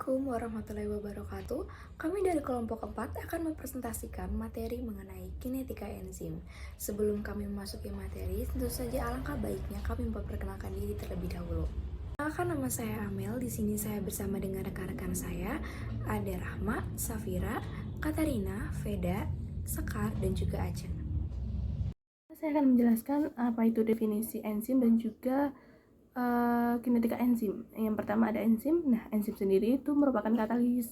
Assalamualaikum warahmatullahi wabarakatuh. Kami dari kelompok 4 akan mempresentasikan materi mengenai kinetika enzim. Sebelum kami memasuki materi, tentu saja alangkah baiknya kami memperkenalkan diri terlebih dahulu. Perkenalkan, nama saya Amel. Di sini saya bersama dengan rekan-rekan saya, ada Rahma, Safira, Katarina, Veda, Sekar, dan juga Aceh. Saya akan menjelaskan apa itu definisi enzim dan juga kinetika enzim. Yang pertama ada enzim. Nah, enzim sendiri itu merupakan katalis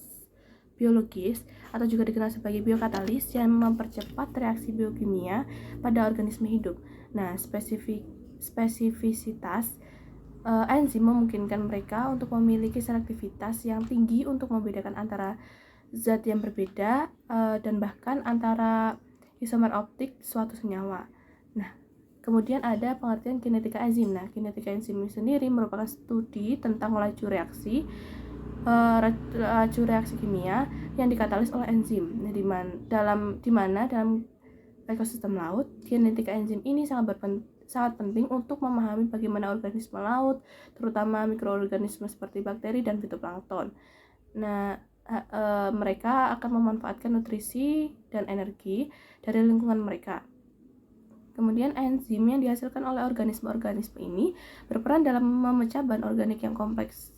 biologis atau juga dikenal sebagai biokatalis yang mempercepat reaksi biokimia pada organisme hidup. Nah, spesifisitas enzim memungkinkan mereka untuk memiliki selektivitas yang tinggi untuk membedakan antara zat yang berbeda dan bahkan antara isomer optik suatu senyawa. Nah, kemudian ada pengertian kinetika enzim. Nah, kinetika enzim sendiri merupakan studi tentang laju reaksi kimia yang dikatalis oleh enzim. Nah, di mana dalam ekosistem laut, kinetika enzim ini sangat penting untuk memahami bagaimana organisme laut, terutama mikroorganisme seperti bakteri dan fitoplankton. Nah, mereka akan memanfaatkan nutrisi dan energi dari lingkungan mereka. Kemudian enzim yang dihasilkan oleh organisme-organisme ini berperan dalam memecah bahan organik yang kompleks,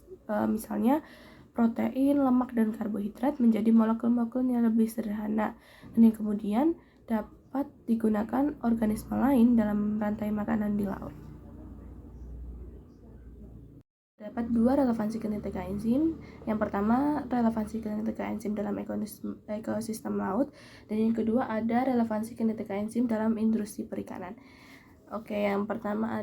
misalnya protein, lemak, dan karbohidrat menjadi molekul-molekul yang lebih sederhana dan yang kemudian dapat digunakan organisme lain dalam rantai makanan di laut. Dapat dua relevansi kinetika enzim. Yang pertama, relevansi kinetika enzim dalam ekosistem laut, dan yang kedua ada relevansi kinetika enzim dalam industri perikanan. Oke, yang pertama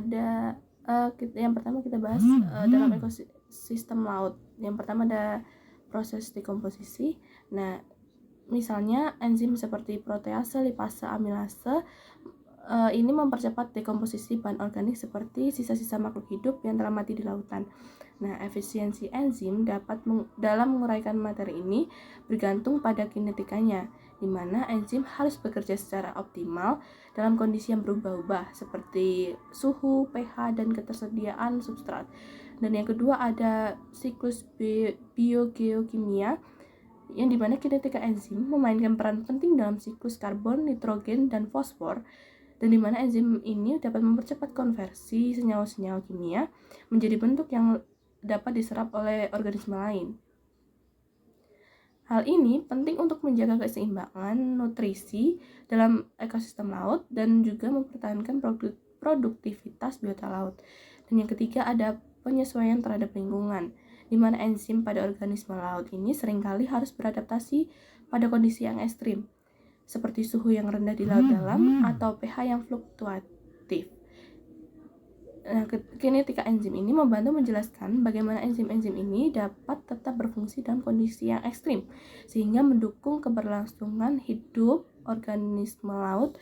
kita bahas dalam ekosistem laut. Yang pertama ada proses dekomposisi. Nah, misalnya enzim seperti protease, lipase, amilase ini mempercepat dekomposisi bahan organik seperti sisa-sisa makhluk hidup yang telah mati di lautan. Nah, efisiensi enzim dalam menguraikan materi ini bergantung pada kinetikanya, di mana enzim harus bekerja secara optimal dalam kondisi yang berubah-ubah seperti suhu, pH, dan ketersediaan substrat. Dan yang kedua ada siklus biogeokimia, yang dimana kinetika enzim memainkan peran penting dalam siklus karbon, nitrogen, dan fosfor, dan dimana enzim ini dapat mempercepat konversi senyawa-senyawa kimia menjadi bentuk yang dapat diserap oleh organisme lain. Hal ini penting untuk menjaga keseimbangan nutrisi dalam ekosistem laut dan juga mempertahankan produktivitas biota laut. Dan yang ketiga ada penyesuaian terhadap lingkungan, di mana enzim pada organisme laut ini seringkali harus beradaptasi pada kondisi yang ekstrim, seperti suhu yang rendah di laut dalam atau pH yang fluktuatif. Nah, kinetika enzim ini membantu menjelaskan bagaimana enzim-enzim ini dapat tetap berfungsi dalam kondisi yang ekstrim, sehingga mendukung keberlangsungan hidup organisme laut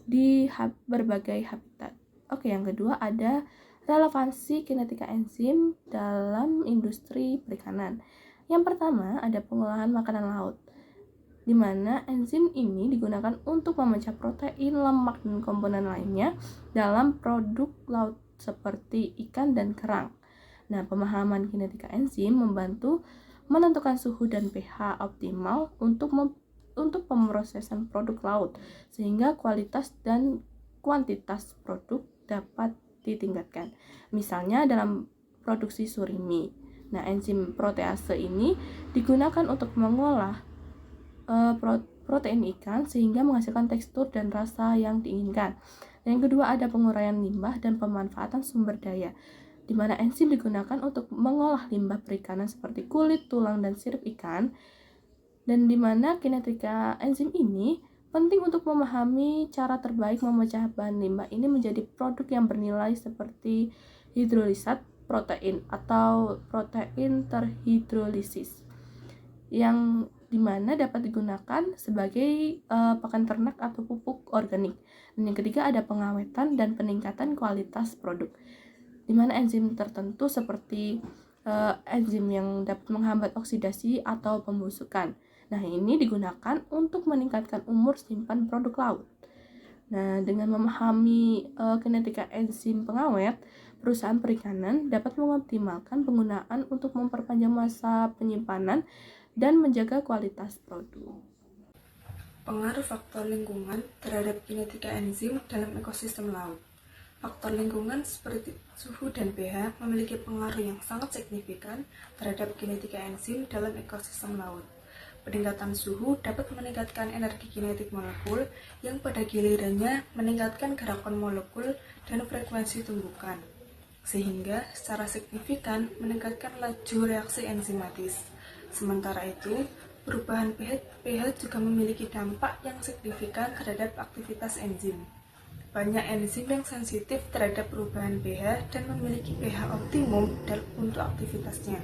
di berbagai habitat. Oke, yang kedua ada relevansi kinetika enzim dalam industri perikanan. Yang pertama ada pengolahan makanan laut, di mana enzim ini digunakan untuk memecah protein, lemak, dan komponen lainnya dalam produk laut seperti ikan dan kerang. Nah, pemahaman kinetika enzim membantu menentukan suhu dan pH optimal untuk pemrosesan produk laut, sehingga kualitas dan kuantitas produk dapat ditingkatkan. Misalnya dalam produksi surimi. Nah, enzim protease ini digunakan untuk mengolah protein ikan sehingga menghasilkan tekstur dan rasa yang diinginkan. Dan yang kedua ada penguraian limbah dan pemanfaatan sumber daya, di mana enzim digunakan untuk mengolah limbah perikanan seperti kulit, tulang, dan sirip ikan. Dan di mana kinetika enzim ini penting untuk memahami cara terbaik memecah bahan limbah ini menjadi produk yang bernilai seperti hidrolisat protein atau protein terhidrolisis, yang dimana dapat digunakan sebagai pakan ternak atau pupuk organik. Dan yang ketiga ada pengawetan dan peningkatan kualitas produk, di mana enzim tertentu seperti enzim yang dapat menghambat oksidasi atau pembusukan. Nah, ini digunakan untuk meningkatkan umur simpan produk laut. Nah, dengan memahami kinetika enzim pengawet, Perusahaan perikanan dapat mengoptimalkan penggunaan untuk memperpanjang masa penyimpanan dan menjaga kualitas produk. Pengaruh faktor lingkungan terhadap kinetika enzim dalam ekosistem laut. Faktor lingkungan seperti suhu dan pH memiliki pengaruh yang sangat signifikan terhadap kinetika enzim dalam ekosistem laut. Peningkatan suhu dapat meningkatkan energi kinetik molekul yang pada gilirannya meningkatkan gerakan molekul dan frekuensi tumbukan, sehingga secara signifikan meningkatkan laju reaksi enzimatis. Sementara itu, perubahan pH juga memiliki dampak yang signifikan terhadap aktivitas enzim. Banyak enzim yang sensitif terhadap perubahan pH dan memiliki pH optimum untuk aktivitasnya.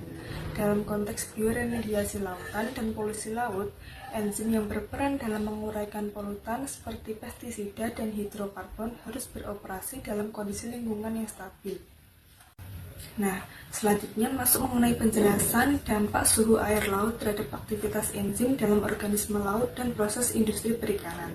Dalam konteks bioremediasi lautan dan polusi laut, enzim yang berperan dalam menguraikan polutan seperti pestisida dan hidrokarbon harus beroperasi dalam kondisi lingkungan yang stabil. Nah, selanjutnya masuk mengenai penjelasan dampak suhu air laut terhadap aktivitas enzim dalam organisme laut dan proses industri perikanan.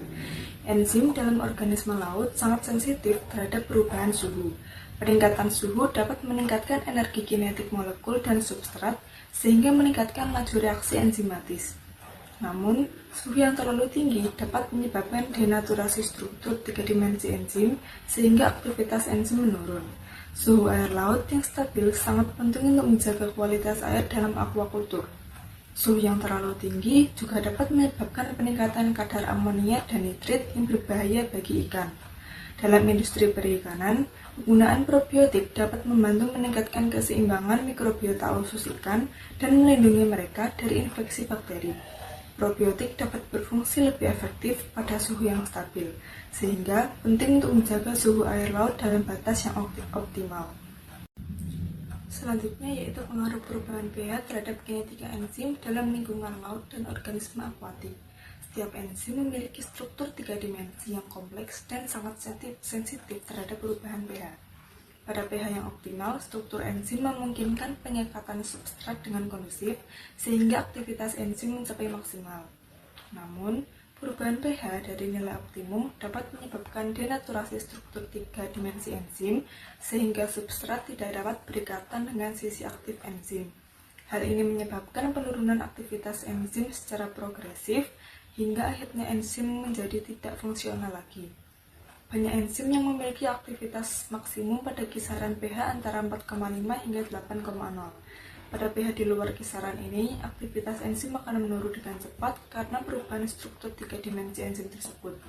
Enzim dalam organisme laut sangat sensitif terhadap perubahan suhu. Peningkatan suhu dapat meningkatkan energi kinetik molekul dan substrat sehingga meningkatkan laju reaksi enzimatis. Namun, suhu yang terlalu tinggi dapat menyebabkan denaturasi struktur 3 dimensi enzim sehingga aktivitas enzim menurun. Suhu air laut yang stabil sangat penting untuk menjaga kualitas air dalam aquakultur. Suhu yang terlalu tinggi juga dapat menyebabkan peningkatan kadar amonia dan nitrit yang berbahaya bagi ikan. Dalam industri perikanan, penggunaan probiotik dapat membantu meningkatkan keseimbangan mikrobiota usus ikan dan melindungi mereka dari infeksi bakteri. Probiotik dapat berfungsi lebih efektif pada suhu yang stabil, sehingga penting untuk menjaga suhu air laut dalam batas yang optimal. Selanjutnya yaitu pengaruh perubahan pH terhadap kinetika enzim dalam lingkungan laut dan organisme akuatik. Setiap enzim memiliki struktur 3 dimensi yang kompleks dan sangat sensitif terhadap perubahan pH. Pada pH yang optimal, struktur enzim memungkinkan penyekatan substrat dengan kondusif sehingga aktivitas enzim mencapai maksimal. Namun, perubahan pH dari nilai optimum dapat menyebabkan denaturasi struktur 3 dimensi enzim sehingga substrat tidak dapat berikatan dengan sisi aktif enzim. Hal ini menyebabkan penurunan aktivitas enzim secara progresif hingga akhirnya enzim menjadi tidak fungsional lagi. Banyak enzim yang memiliki aktivitas maksimum pada kisaran pH antara 4,5 hingga 8,0. Pada pH di luar kisaran ini, aktivitas enzim akan menurun dengan cepat karena perubahan struktur 3 dimensi enzim tersebut.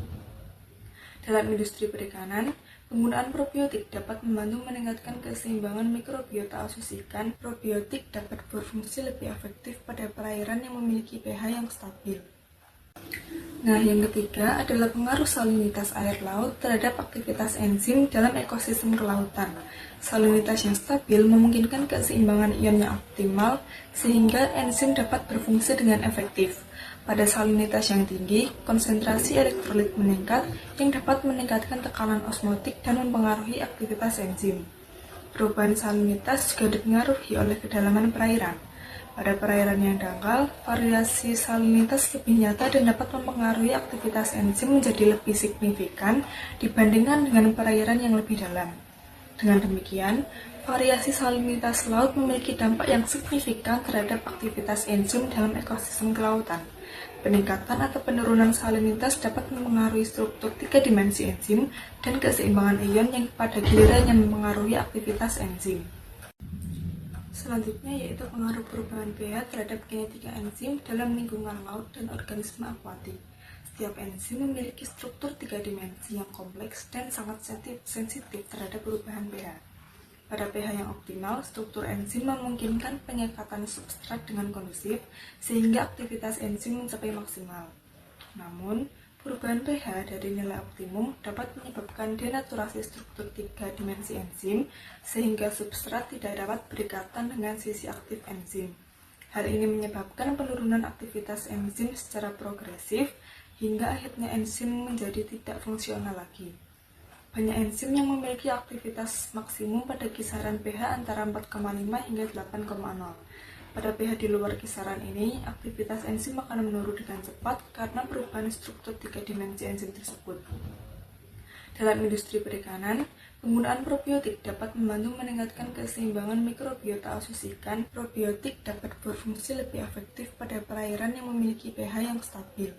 Dalam industri perikanan, penggunaan probiotik dapat membantu meningkatkan keseimbangan mikrobiota usus ikan. Probiotik dapat berfungsi lebih efektif pada perairan yang memiliki pH yang stabil. Nah, yang ketiga adalah pengaruh salinitas air laut terhadap aktivitas enzim dalam ekosistem kelautan. Salinitas yang stabil memungkinkan keseimbangan ion yang optimal sehingga enzim dapat berfungsi dengan efektif. Pada salinitas yang tinggi, konsentrasi elektrolit meningkat yang dapat meningkatkan tekanan osmotik dan mempengaruhi aktivitas enzim. Perubahan salinitas juga dipengaruhi oleh kedalaman perairan. Pada perairan yang dangkal, variasi salinitas lebih nyata dan dapat mempengaruhi aktivitas enzim menjadi lebih signifikan dibandingkan dengan perairan yang lebih dalam. Dengan demikian, variasi salinitas laut memiliki dampak yang signifikan terhadap aktivitas enzim dalam ekosistem kelautan. Peningkatan atau penurunan salinitas dapat mempengaruhi struktur 3 dimensi enzim dan keseimbangan ion yang pada gilirannya mempengaruhi aktivitas enzim. Selanjutnya yaitu pengaruh perubahan pH terhadap kinetika enzim dalam lingkungan laut dan organisme akuatik. Setiap enzim memiliki struktur 3 dimensi yang kompleks dan sangat sensitif terhadap perubahan pH. Pada pH yang optimal, struktur enzim memungkinkan penyekatan substrat dengan kondusif sehingga aktivitas enzim mencapai maksimal. Namun, perubahan pH dari nilai optimum dapat menyebabkan denaturasi struktur 3 dimensi enzim sehingga substrat tidak dapat berikatan dengan sisi aktif enzim. Hal ini menyebabkan penurunan aktivitas enzim secara progresif hingga akhirnya enzim menjadi tidak fungsional lagi. Banyak enzim yang memiliki aktivitas maksimum pada kisaran pH antara 4,5 hingga 8,0. Pada pH di luar kisaran ini, aktivitas enzim akan menurun dengan cepat karena perubahan struktur 3 dimensi enzim tersebut. Dalam industri perikanan, Penggunaan probiotik dapat membantu meningkatkan keseimbangan mikrobiota usus ikan. Probiotik dapat berfungsi lebih efektif pada perairan yang memiliki pH yang stabil.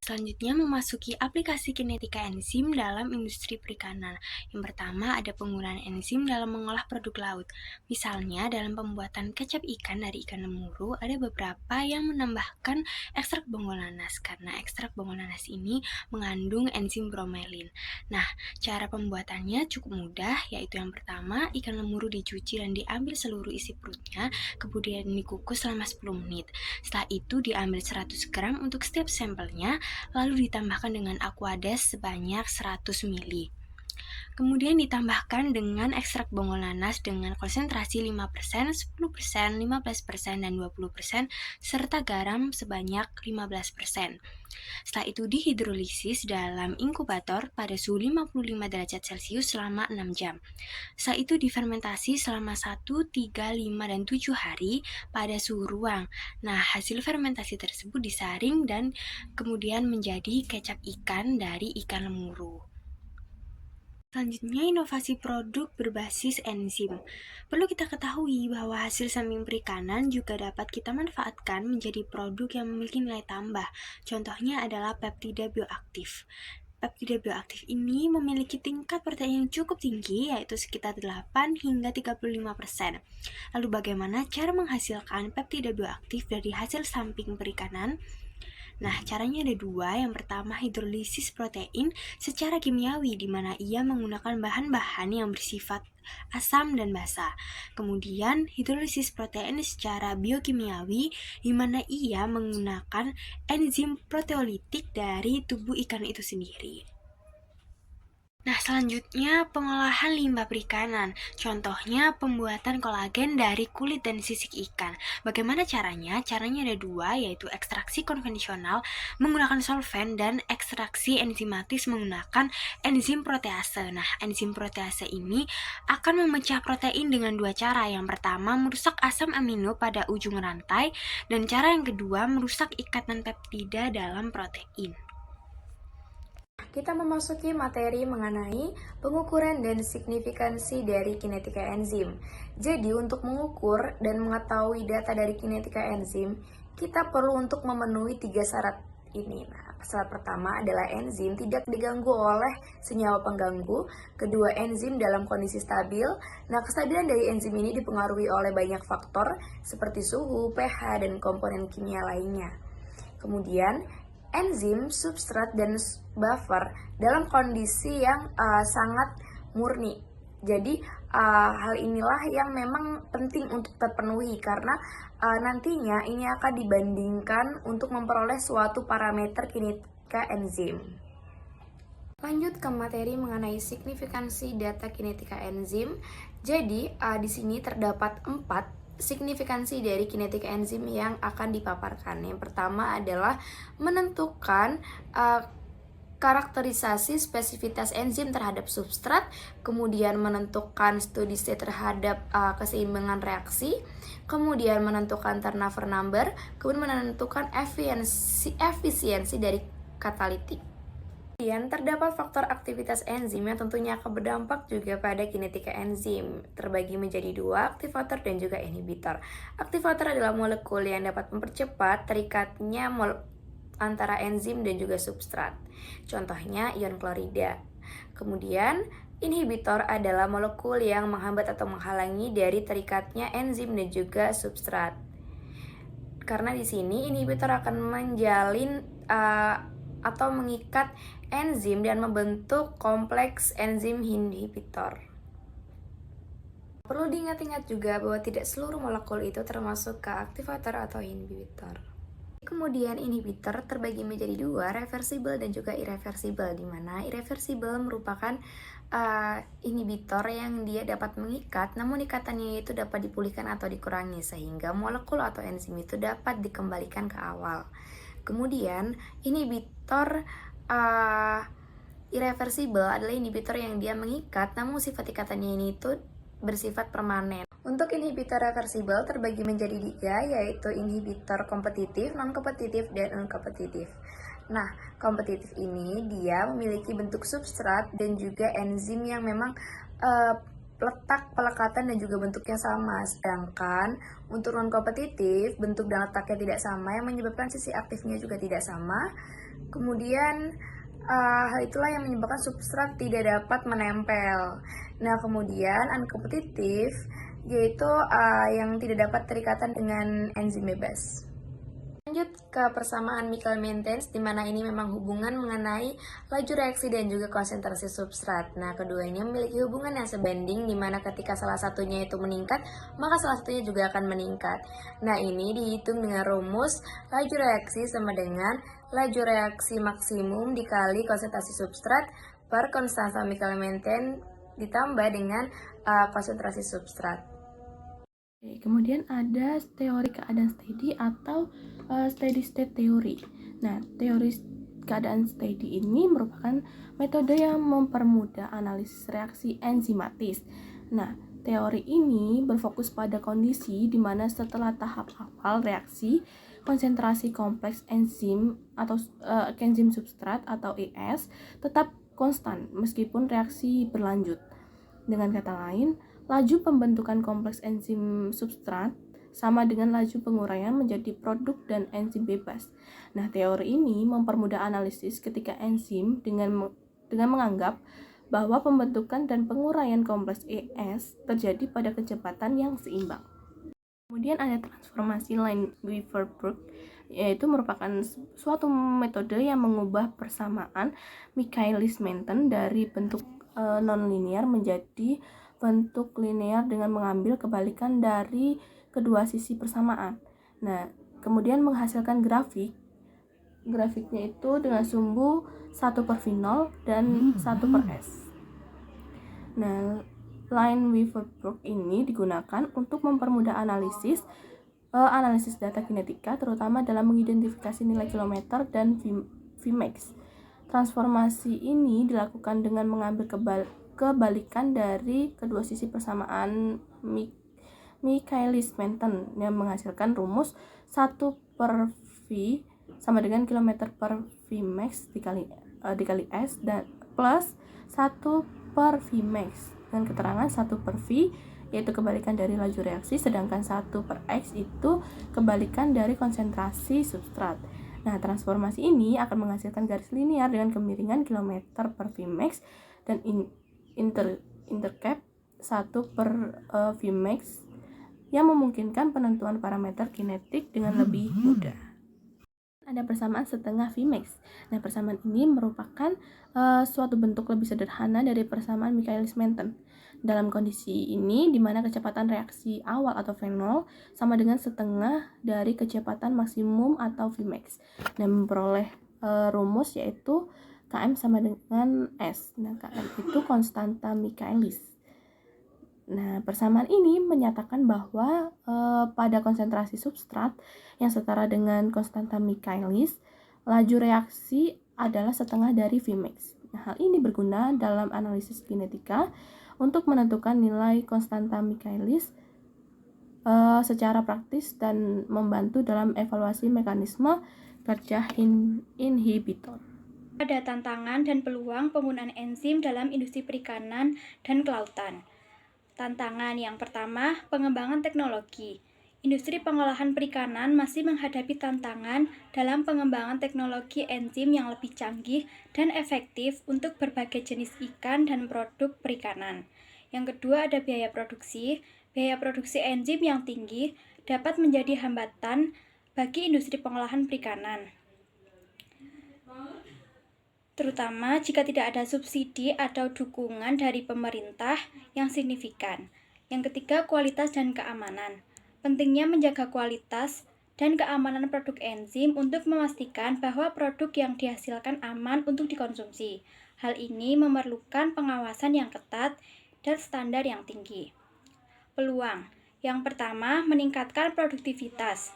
Selanjutnya memasuki aplikasi kinetika enzim dalam industri perikanan. Yang pertama ada penggunaan enzim dalam mengolah produk laut. Misalnya dalam pembuatan kecap ikan dari ikan lemuru ada beberapa yang menambahkan ekstrak bonggol nanas karena ekstrak bonggol nanas ini mengandung enzim bromelin. Nah, cara pembuatannya cukup mudah, yaitu yang pertama ikan lemuru dicuci dan diambil seluruh isi perutnya, kemudian dikukus selama 10 menit. Setelah itu diambil 100 gram untuk setiap sampelnya, lalu ditambahkan dengan aquades sebanyak 100 ml. Kemudian ditambahkan dengan ekstrak bonggol nanas dengan konsentrasi 5%, 10%, 15%, dan 20%, serta garam sebanyak 15%. Setelah itu dihidrolisis dalam inkubator pada suhu 55 derajat Celcius selama 6 jam. Setelah itu difermentasi selama 1, 3, 5, dan 7 hari pada suhu ruang. Nah, hasil fermentasi tersebut disaring dan kemudian menjadi kecap ikan dari ikan lemuru. Selanjutnya, inovasi produk berbasis enzim. Perlu kita ketahui bahwa hasil samping perikanan juga dapat kita manfaatkan menjadi produk yang memiliki nilai tambah. Contohnya adalah peptida bioaktif. Peptida bioaktif ini memiliki tingkat protein yang cukup tinggi, yaitu sekitar 8 hingga 35%. Lalu bagaimana cara menghasilkan peptida bioaktif dari hasil samping perikanan? Nah, caranya ada dua. Yang pertama, hidrolisis protein secara kimiawi, di mana ia menggunakan bahan-bahan yang bersifat asam dan basa. Kemudian, hidrolisis protein secara biokimiawi, di mana ia menggunakan enzim proteolitik dari tubuh ikan itu sendiri. Nah, selanjutnya pengolahan limbah perikanan. Contohnya pembuatan kolagen dari kulit dan sisik ikan. Bagaimana caranya? Caranya ada dua, yaitu ekstraksi konvensional menggunakan solvent dan ekstraksi enzimatis menggunakan enzim protease. Nah, enzim protease ini akan memecah protein dengan dua cara. Yang pertama, merusak asam amino pada ujung rantai, dan cara yang kedua, merusak ikatan peptida dalam protein. Kita memasuki materi mengenai pengukuran dan signifikansi dari kinetika enzim. Jadi, untuk mengukur dan mengetahui data dari kinetika enzim, kita perlu untuk memenuhi 3 syarat ini. Nah, syarat pertama adalah enzim tidak diganggu oleh senyawa pengganggu. Kedua, enzim dalam kondisi stabil. Nah, kestabilan dari enzim ini dipengaruhi oleh banyak faktor seperti suhu, pH, dan komponen kimia lainnya. Kemudian, enzim, substrat, dan buffer dalam kondisi yang sangat murni. Jadi hal inilah yang memang penting untuk terpenuhi karena nantinya ini akan dibandingkan untuk memperoleh suatu parameter kinetika enzim. Lanjut ke materi mengenai signifikansi data kinetika enzim. Jadi di sini terdapat 4 signifikansi dari kinetika enzim yang akan dipaparkan. Yang pertama adalah menentukan karakterisasi spesifitas enzim terhadap substrat, kemudian menentukan steady state terhadap keseimbangan reaksi, kemudian menentukan turnover number, kemudian menentukan efisiensi dari katalitik. Kemudian terdapat faktor aktivitas enzim yang tentunya akan berdampak juga pada kinetika enzim. Terbagi menjadi dua, aktivator dan juga inhibitor. Aktivator adalah molekul yang dapat mempercepat terikatnya antara enzim dan juga substrat. Contohnya ion klorida. Kemudian inhibitor adalah molekul yang menghambat atau menghalangi dari terikatnya enzim dan juga substrat. Karena di sini inhibitor akan menjalin atau mengikat enzim dan membentuk kompleks enzim inhibitor. Perlu diingat-ingat juga bahwa tidak seluruh molekul itu termasuk ke aktivator atau inhibitor. Kemudian inhibitor terbagi menjadi dua, reversible dan juga irreversible, di mana irreversible merupakan inhibitor yang dia dapat mengikat, namun ikatannya itu dapat dipulihkan atau dikurangi sehingga molekul atau enzim itu dapat dikembalikan ke awal. Kemudian inhibitor irreversible adalah inhibitor yang dia mengikat, namun sifat ikatannya ini itu bersifat permanen. Untuk inhibitor reversible terbagi menjadi 3, yaitu inhibitor kompetitif, non-kompetitif, dan non-kompetitif. Nah, kompetitif ini dia memiliki bentuk substrat dan juga enzim yang memang letak, pelekatan, dan juga bentuknya sama. Sedangkan untuk non-kompetitif, bentuk dan letaknya tidak sama yang menyebabkan sisi aktifnya juga tidak sama. Kemudian hal itulah yang menyebabkan substrat tidak dapat menempel. Nah, kemudian unkompetitif yaitu yang tidak dapat terikatan dengan enzim bebas. Lanjut ke persamaan Michael-Mentens, di mana ini memang hubungan mengenai laju reaksi dan juga konsentrasi substrat. Nah, keduanya memiliki hubungan yang sebanding, di mana ketika salah satunya itu meningkat, maka salah satunya juga akan meningkat. Nah, ini dihitung dengan rumus laju reaksi sama dengan laju reaksi maksimum dikali konsentrasi substrat per konstanta Michael-Mentens ditambah dengan konsentrasi substrat. Oke, kemudian ada teori keadaan steady atau steady state theory. Nah, teori keadaan steady ini merupakan metode yang mempermudah analisis reaksi enzimatis. Nah, teori ini berfokus pada kondisi di mana setelah tahap awal reaksi, konsentrasi kompleks enzim atau enzim substrat atau ES tetap konstan meskipun reaksi berlanjut. Dengan kata lain, laju pembentukan kompleks enzim substrat sama dengan laju penguraian menjadi produk dan enzim bebas. Nah, teori ini mempermudah analisis ketika enzim dengan menganggap bahwa pembentukan dan penguraian kompleks ES terjadi pada kecepatan yang seimbang. Kemudian ada transformasi Lineweaver-Burk, yaitu merupakan suatu metode yang mengubah persamaan Michaelis-Menten dari bentuk non-linear menjadi bentuk linear dengan mengambil kebalikan dari kedua sisi persamaan. Nah, kemudian menghasilkan grafiknya itu dengan sumbu 1/V0 dan 1/S. Nah, Lineweaver-Burk ini digunakan untuk mempermudah analisis data kinetika, terutama dalam mengidentifikasi nilai kilometer dan Vmax. Transformasi ini dilakukan dengan mengambil kebalikan dari kedua sisi persamaan Michaelis-Menten yang menghasilkan rumus 1/V sama dengan kilometer per Vmax dikali S dan plus 1/Vmax dengan keterangan 1/V yaitu kebalikan dari laju reaksi, sedangkan 1/X itu kebalikan dari konsentrasi substrat. Nah, transformasi ini akan menghasilkan garis linear dengan kemiringan kilometer per Vmax dan intercap 1/Vmax yang memungkinkan penentuan parameter kinetik dengan lebih mudah. Ada persamaan setengah Vmax. Nah, persamaan ini merupakan suatu bentuk lebih sederhana dari persamaan Michaelis-Menten. Dalam kondisi ini, di mana kecepatan reaksi awal atau V0 sama dengan setengah dari kecepatan maksimum atau Vmax. Dan memperoleh rumus yaitu Km sama dengan S. Nah, Km itu konstanta Michaelis. Nah, persamaan ini menyatakan bahwa pada konsentrasi substrat yang setara dengan konstanta Michaelis, laju reaksi adalah setengah dari Vmax. Nah, hal ini berguna dalam analisis kinetika untuk menentukan nilai konstanta Michaelis secara praktis dan membantu dalam evaluasi mekanisme kerja inhibitor. Ada tantangan dan peluang penggunaan enzim dalam industri perikanan dan kelautan. Tantangan yang pertama, pengembangan teknologi. Industri pengolahan perikanan masih menghadapi tantangan dalam pengembangan teknologi enzim yang lebih canggih dan efektif untuk berbagai jenis ikan dan produk perikanan. Yang kedua ada biaya produksi. Biaya produksi enzim yang tinggi dapat menjadi hambatan bagi industri pengolahan perikanan, terutama jika tidak ada subsidi atau dukungan dari pemerintah yang signifikan. Yang ketiga, kualitas dan keamanan. Pentingnya menjaga kualitas dan keamanan produk enzim untuk memastikan bahwa produk yang dihasilkan aman untuk dikonsumsi. Hal ini memerlukan pengawasan yang ketat dan standar yang tinggi. Peluang. Yang pertama, meningkatkan produktivitas.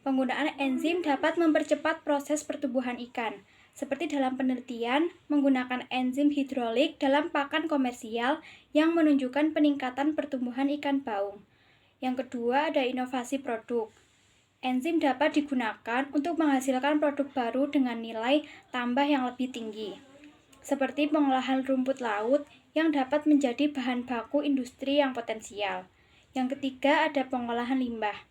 Penggunaan enzim dapat mempercepat proses pertumbuhan ikan, seperti dalam penelitian menggunakan enzim hidrolik dalam pakan komersial yang menunjukkan peningkatan pertumbuhan ikan baung. Yang kedua ada inovasi produk. Enzim dapat digunakan untuk menghasilkan produk baru dengan nilai tambah yang lebih tinggi, seperti pengolahan rumput laut yang dapat menjadi bahan baku industri yang potensial. Yang ketiga ada pengolahan limbah.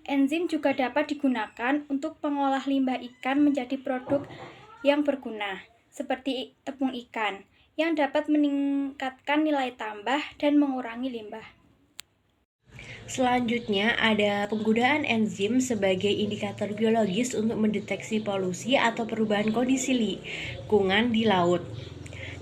Enzim juga dapat digunakan untuk pengolah limbah ikan menjadi produk yang berguna, seperti tepung ikan, yang dapat meningkatkan nilai tambah dan mengurangi limbah. Selanjutnya ada penggunaan enzim sebagai indikator biologis untuk mendeteksi polusi atau perubahan kondisi lingkungan di laut.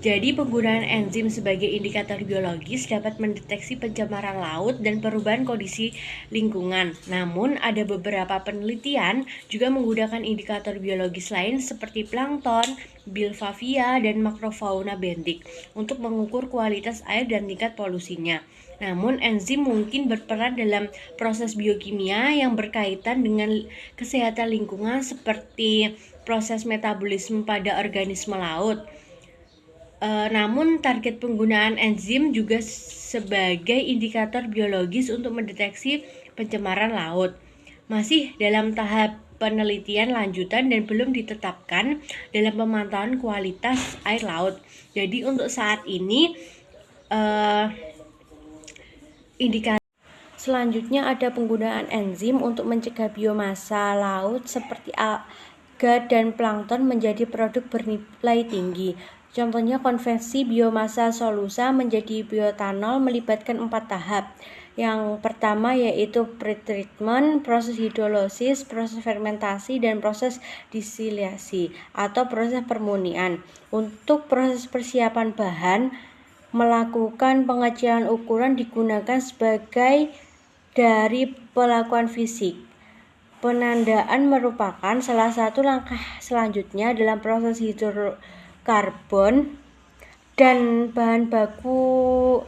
Jadi penggunaan enzim sebagai indikator biologis dapat mendeteksi pencemaran laut dan perubahan kondisi lingkungan. Namun ada beberapa penelitian juga menggunakan indikator biologis lain seperti plankton, bilvavia, dan makrofauna bentik untuk mengukur kualitas air dan tingkat polusinya. Namun enzim mungkin berperan dalam proses biokimia yang berkaitan dengan kesehatan lingkungan seperti proses metabolisme pada organisme laut. Namun target penggunaan enzim juga sebagai indikator biologis untuk mendeteksi pencemaran laut. Masih dalam tahap penelitian lanjutan dan belum ditetapkan dalam pemantauan kualitas air laut. Jadi untuk saat ini indikator selanjutnya ada penggunaan enzim untuk mencegah biomasa laut seperti alga dan plankton menjadi produk bernilai tinggi. Contohnya konversi biomasa solusa menjadi bioetanol melibatkan 4 tahap. Yang pertama yaitu pretreatment, proses hidrolisis, proses fermentasi, dan proses distilasi atau proses permurnian. Untuk proses persiapan bahan, melakukan pengecilan ukuran digunakan sebagai dari pelakuan fisik. Penandaan merupakan salah satu langkah selanjutnya dalam proses hidrokarbon dan bahan baku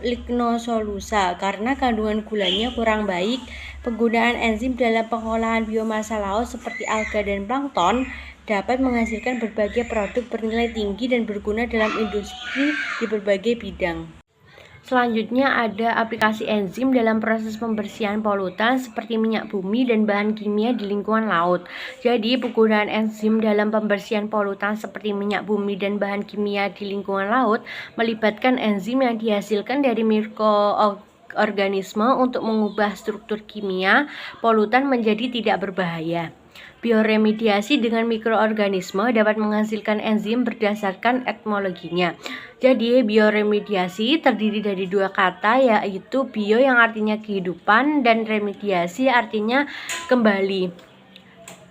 lignosolusa. Karena kandungan gulanya kurang baik, penggunaan enzim dalam pengolahan biomasa laut seperti alga dan plankton dapat menghasilkan berbagai produk bernilai tinggi dan berguna dalam industri di berbagai bidang. Selanjutnya ada aplikasi enzim dalam proses pembersihan polutan seperti minyak bumi dan bahan kimia di lingkungan laut. Jadi penggunaan enzim dalam pembersihan polutan seperti minyak bumi dan bahan kimia di lingkungan laut melibatkan enzim yang dihasilkan dari mikroorganisme untuk mengubah struktur kimia polutan menjadi tidak berbahaya. Bioremediasi dengan mikroorganisme dapat menghasilkan enzim berdasarkan etimologinya. Jadi bioremediasi terdiri dari 2 kata, yaitu bio yang artinya kehidupan dan remediasi artinya kembali.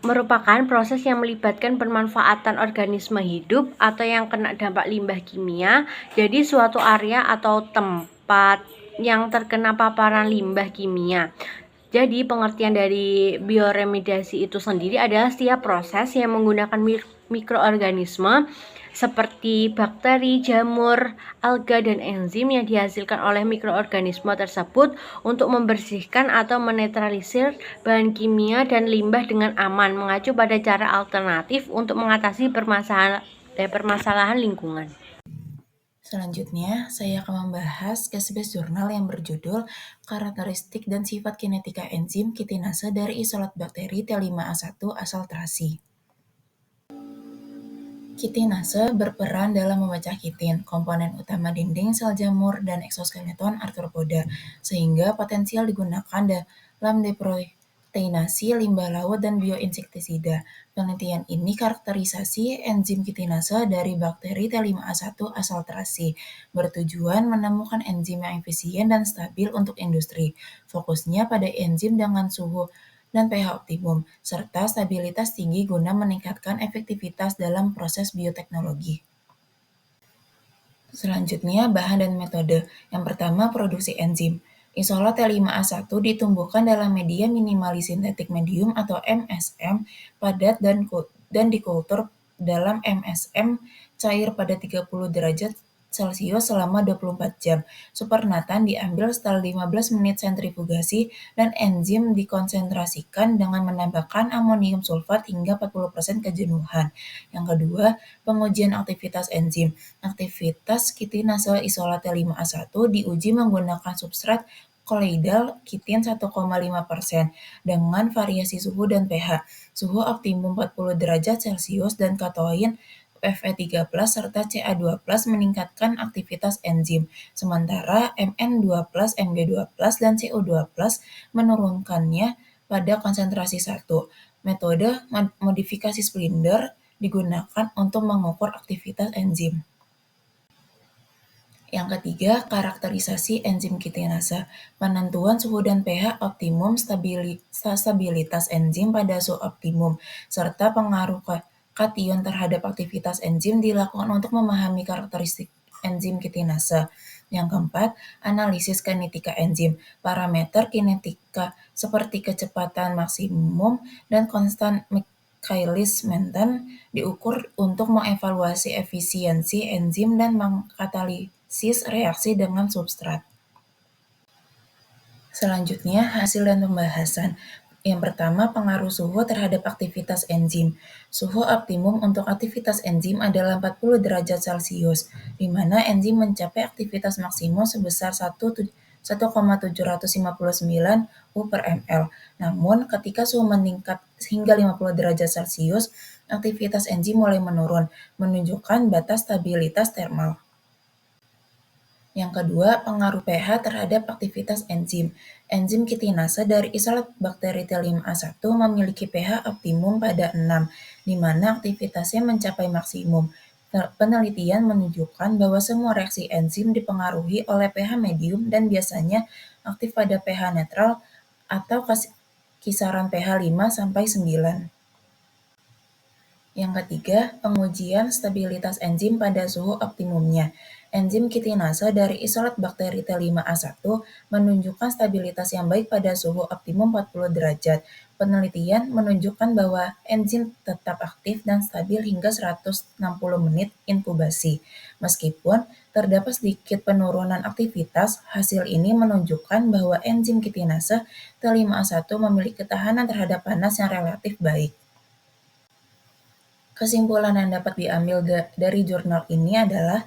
Merupakan proses yang melibatkan pemanfaatan organisme hidup atau yang kena dampak limbah kimia. Jadi suatu area atau tempat yang terkena paparan limbah kimia. Jadi pengertian dari bioremediasi itu sendiri adalah setiap proses yang menggunakan mikroorganisme seperti bakteri, jamur, alga, dan enzim yang dihasilkan oleh mikroorganisme tersebut untuk membersihkan atau menetralisir bahan kimia dan limbah dengan aman, mengacu pada cara alternatif untuk mengatasi permasalahan lingkungan. Selanjutnya, saya akan membahas case-based jurnal yang berjudul Karakteristik dan Sifat Kinetika Enzim Kitinase dari Isolat Bakteri T5A1 asal terasi. Kitinase berperan dalam memecah kitin, komponen utama dinding sel jamur dan eksoskeleton arthropoda, sehingga potensial digunakan dalam deproteinasi limbah laut dan bioinsektisida. Penelitian ini karakterisasi enzim kitinase dari bakteri T5A1 asal terasi, bertujuan menemukan enzim yang efisien dan stabil untuk industri. Fokusnya pada enzim dengan suhu dan pH optimum, serta stabilitas tinggi guna meningkatkan efektivitas dalam proses bioteknologi. Selanjutnya, bahan dan metode. Yang pertama, produksi enzim. Isolat T5A1 ditumbuhkan dalam media minimally synthetic medium atau MSM padat dan dikultur dalam MSM cair pada 30 derajat Celcius selama 24 jam. Supernatan diambil setelah 15 menit sentrifugasi dan enzim dikonsentrasikan dengan menambahkan amonium sulfat hingga 40% kejenuhan. Yang kedua, pengujian aktivitas enzim. Aktivitas kitinase isolat T5A1 diuji menggunakan substrat Colloidal kitin 1,5% dengan variasi suhu dan pH. Suhu optimum 40 derajat Celcius dan katoin Fe3+ serta Ca2+ meningkatkan aktivitas enzim, sementara Mn2+, Mg2+, dan CO2+ menurunkannya pada konsentrasi 1. Metode modifikasi Splinder digunakan untuk mengukur aktivitas enzim. Yang ketiga, karakterisasi enzim kitinase. Penentuan suhu dan pH optimum, stabilitas enzim pada suhu optimum, serta pengaruh kation terhadap aktivitas enzim dilakukan untuk memahami karakteristik enzim kitinase. Yang keempat, analisis kinetika enzim. Parameter kinetika seperti kecepatan maksimum dan konstan Michaelis-Menten diukur untuk mengevaluasi efisiensi enzim dan mengkatalisis reaksi dengan substrat. Selanjutnya, hasil dan pembahasan. Yang pertama, pengaruh suhu terhadap aktivitas enzim. Suhu optimum untuk aktivitas enzim adalah 40 derajat Celcius, di mana enzim mencapai aktivitas maksimum sebesar 1,759 U per ml. Namun, ketika suhu meningkat hingga 50 derajat Celcius, aktivitas enzim mulai menurun, menunjukkan batas stabilitas termal. Yang kedua, pengaruh pH terhadap aktivitas enzim. Enzim kitinase dari isolat bakteri T5A1 memiliki pH optimum pada 6, di mana aktivitasnya mencapai maksimum. Penelitian menunjukkan bahwa semua reaksi enzim dipengaruhi oleh pH medium dan biasanya aktif pada pH netral atau kisaran pH 5-9. Yang ketiga, pengujian stabilitas enzim pada suhu optimumnya. Enzim kitinase dari isolat bakteri T5A1 menunjukkan stabilitas yang baik pada suhu optimum 40 derajat. Penelitian menunjukkan bahwa enzim tetap aktif dan stabil hingga 160 menit inkubasi. Meskipun terdapat sedikit penurunan aktivitas, hasil ini menunjukkan bahwa enzim kitinase T5A1 memiliki ketahanan terhadap panas yang relatif baik. Kesimpulan yang dapat diambil dari jurnal ini adalah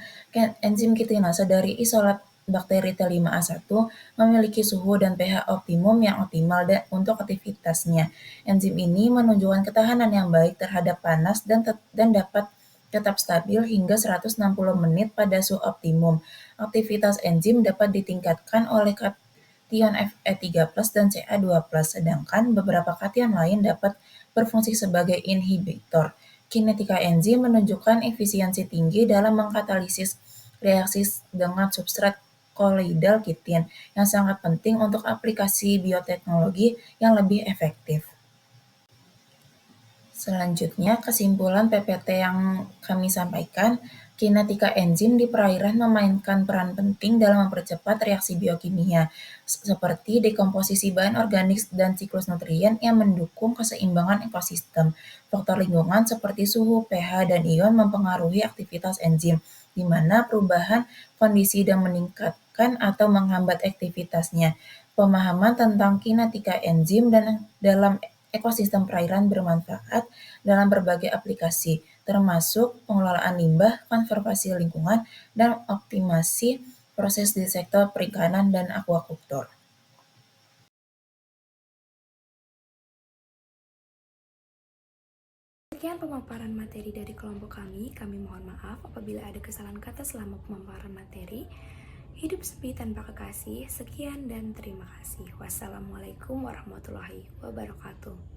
enzim kitinase dari isolat bakteri T5A1 memiliki suhu dan pH optimum yang optimal untuk aktivitasnya. Enzim ini menunjukkan ketahanan yang baik terhadap panas dan dapat tetap stabil hingga 160 menit pada suhu optimum. Aktivitas enzim dapat ditingkatkan oleh kation Fe3+ dan Ca2+, sedangkan beberapa kation lain dapat berfungsi sebagai inhibitor. Kinetika enzim menunjukkan efisiensi tinggi dalam mengkatalisis reaksi dengan substrat kolloidal kitin, yang sangat penting untuk aplikasi bioteknologi yang lebih efektif. Selanjutnya, kesimpulan PPT yang kami sampaikan, kinetika enzim di perairan memainkan peran penting dalam mempercepat reaksi biokimia, seperti dekomposisi bahan organik dan siklus nutrien yang mendukung keseimbangan ekosistem. Faktor lingkungan seperti suhu, pH, dan ion mempengaruhi aktivitas enzim, di mana perubahan kondisi dan meningkatkan atau menghambat aktivitasnya. Pemahaman tentang kinetika enzim dan dalam ekosistem perairan bermanfaat dalam berbagai aplikasi, termasuk pengelolaan limbah, konservasi lingkungan, dan optimasi proses di sektor perikanan dan akuakultur. Sekian pemaparan materi dari kelompok kami mohon maaf apabila ada kesalahan kata selama pemaparan materi. Hidup sepi tanpa kekasih. Sekian dan terima kasih. Wassalamualaikum warahmatullahi wabarakatuh.